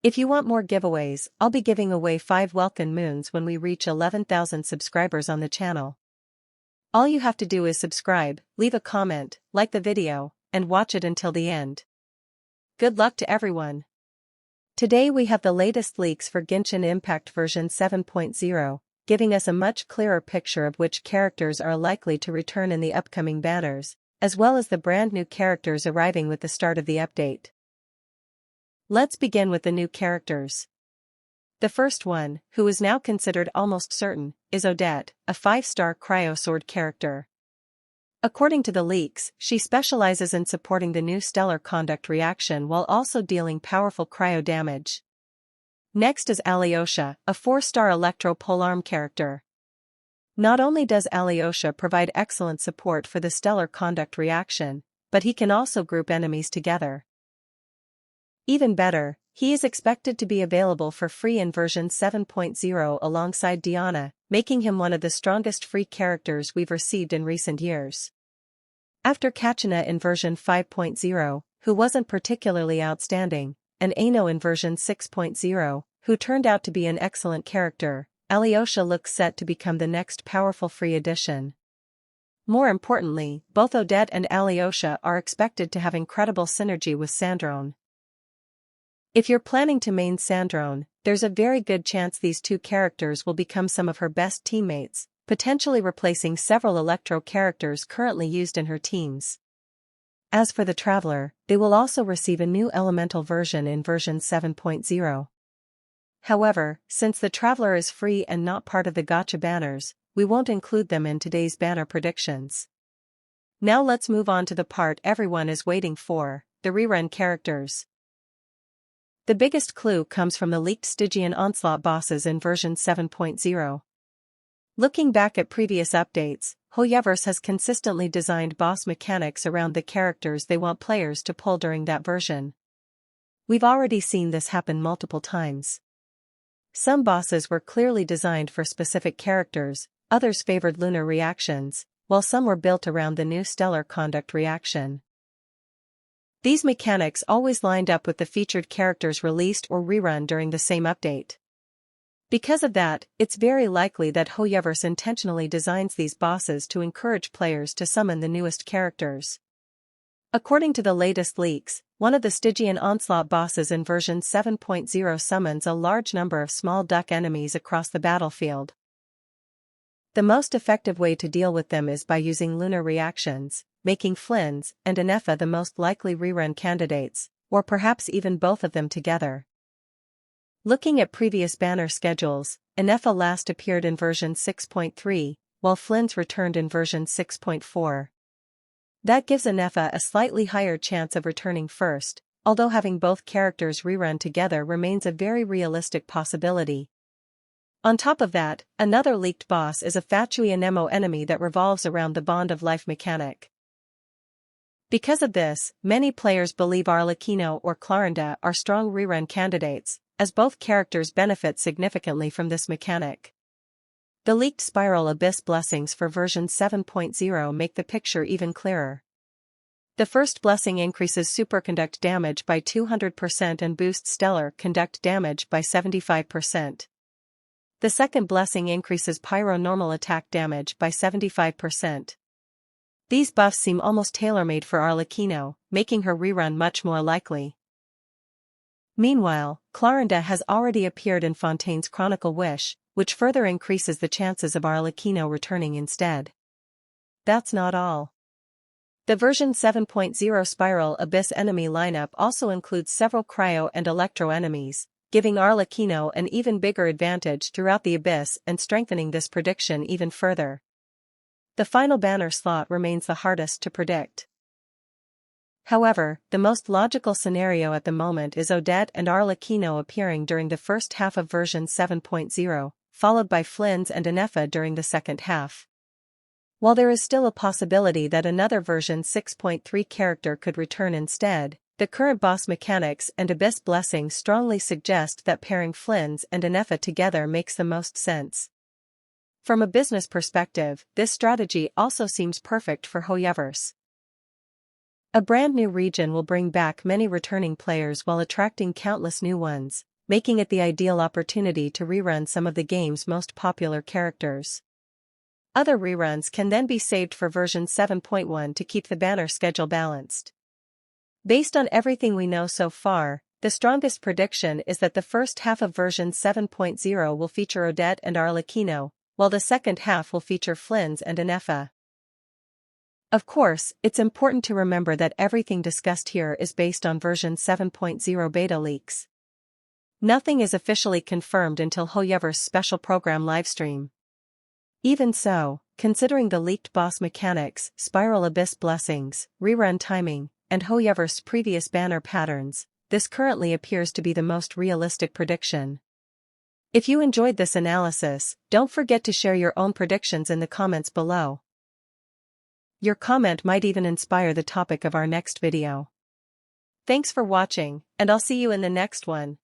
If you want more giveaways, I'll be giving away 5 Welkin Moons when we reach 11,000 subscribers on the channel. All you have to do is subscribe, leave a comment, like the video, and watch it until the end. Good luck to everyone! Today we have the latest leaks for Genshin Impact version 7.0, giving us a much clearer picture of which characters are likely to return in the upcoming banners, as well as the brand new characters arriving with the start of the update. Let's begin with the new characters. The first one, who is now considered almost certain, is Odette, a 5-star Cryo Sword character. According to the leaks, she specializes in supporting the new stellar conduct reaction while also dealing powerful cryo damage. Next is Alyosha, a 4-star Electro Polearm character. Not only does Alyosha provide excellent support for the stellar conduct reaction, but he can also group enemies together. Even better, he is expected to be available for free in version 7.0 alongside Diana, making him one of the strongest free characters we've received in recent years. After Kachina in version 5.0, who wasn't particularly outstanding, and Aino in version 6.0, who turned out to be an excellent character, Alyosha looks set to become the next powerful free addition. More importantly, both Odette and Alyosha are expected to have incredible synergy with Sandrone. If you're planning to main Sandrone, there's a very good chance these two characters will become some of her best teammates, potentially replacing several Electro characters currently used in her teams. As for the Traveler, they will also receive a new elemental version in version 7.0. However, since the Traveler is free and not part of the gacha banners, we won't include them in today's banner predictions. Now let's move on to the part everyone is waiting for, the rerun characters. The biggest clue comes from the leaked Stygian Onslaught bosses in version 7.0. Looking back at previous updates, Hoyoverse has consistently designed boss mechanics around the characters they want players to pull during that version. We've already seen this happen multiple times. Some bosses were clearly designed for specific characters, others favored lunar reactions, while some were built around the new stellar conduct reaction. These mechanics always lined up with the featured characters released or rerun during the same update. Because of that, it's very likely that Hoyoverse intentionally designs these bosses to encourage players to summon the newest characters. According to the latest leaks, one of the Stygian Onslaught bosses in version 7.0 summons a large number of small duck enemies across the battlefield. The most effective way to deal with them is by using lunar reactions, making Flins and Ineffa the most likely rerun candidates, or perhaps even both of them together. Looking at previous banner schedules, Ineffa last appeared in version 6.3, while Flins returned in version 6.4. That gives Ineffa a slightly higher chance of returning first, although having both characters rerun together remains a very realistic possibility. On top of that, another leaked boss is a Fatui Anemo enemy that revolves around the Bond of Life mechanic. Because of this, many players believe Arlecchino or Clarinda are strong rerun candidates, as both characters benefit significantly from this mechanic. The leaked Spiral Abyss blessings for version 7.0 make the picture even clearer. The first blessing increases superconduct damage by 200% and boosts stellar conduct damage by 75%. The second blessing increases pyro normal attack damage by 75%. These buffs seem almost tailor-made for Arlecchino, making her rerun much more likely. Meanwhile, Clarinda has already appeared in Fontaine's Chronicle Wish, which further increases the chances of Arlecchino returning instead. That's not all. The version 7.0 Spiral Abyss enemy lineup also includes several cryo and electro enemies, giving Arlecchino an even bigger advantage throughout the Abyss and strengthening this prediction even further. The final banner slot remains the hardest to predict. However, the most logical scenario at the moment is Odette and Arlecchino appearing during the first half of version 7.0, followed by Flins and Ineffa during the second half. While there is still a possibility that another version 6.3 character could return instead, the current boss mechanics and Abyss blessings strongly suggest that pairing Flins and Ineffa together makes the most sense. From a business perspective, this strategy also seems perfect for Hoyoverse. A brand new region will bring back many returning players while attracting countless new ones, making it the ideal opportunity to rerun some of the game's most popular characters. Other reruns can then be saved for version 7.1 to keep the banner schedule balanced. Based on everything we know so far, the strongest prediction is that the first half of version 7.0 will feature Odette and Arlecchino, while the second half will feature Flins and Ineffa. Of course, it's important to remember that everything discussed here is based on version 7.0 beta leaks. Nothing is officially confirmed until Hoyover's special program livestream. Even so, considering the leaked boss mechanics, Spiral Abyss blessings, rerun timing, and Hoyover's previous banner patterns, this currently appears to be the most realistic prediction. If you enjoyed this analysis, don't forget to share your own predictions in the comments below. Your comment might even inspire the topic of our next video. Thanks for watching, and I'll see you in the next one.